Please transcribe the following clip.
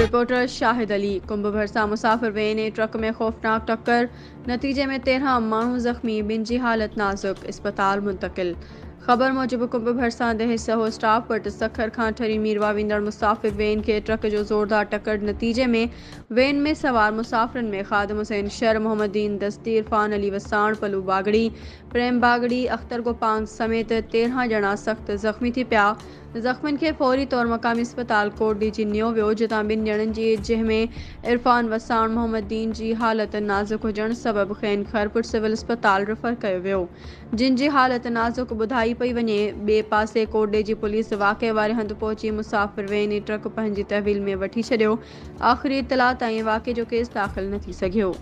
Reporter शाहिद अली। कुंभ भरसा मुसाफिर वेन ऐं truck में खौफनाक टक्कर, नतीजे में 13 माण्हू ज़ख़्मी, ॿिनि जी हालत नाज़ुक, अस्पताल मुंतकिल। ख़बर मूजिब कुंभ भरसा दहे सहो स्टाफ वटि सखर खां ठरी मीरवा वेंदड़ मुसाफिर वेन खे ट्रक जो ज़ोरदार टक्कर, नतीजे में वेन में सवार मुसाफ़िरनि में ख़ादिम हुसैन शर, मोहम्मदीन दस्ती, इरफान अली वसाण, पलू बागड़ी, प्रेम बागड़ी, अख्तर गोपांग समेत 13 ॼणा सख़्त ज़ख़्मी थी पिया। ज़ख़्मियुनि खे फौरी तौर मक़ामी अस्पताल कोट ॾिजी नियो वियो, जितां ॿिनि ॼणनि जी, जंहिंमें इरफान वसाण मोहम्मदीन जी हालत नाज़ुक हुजण सबबि खेनि खैरपुर सिविल अस्पताल रेफर कयो वियो, जिन जी हालत नाज़ुक ॿुधाई पई वञे। ॿिए पासे कोट ॾिजी पुलिस वाक़े वारे हंधि पहुची मुसाफ़िर वेन ऐं ट्रक पंहिंजी तहवील में वठी छॾियो। आख़िरी इतला ताईं वाक़े जो केस दाख़िल न थी सघियो।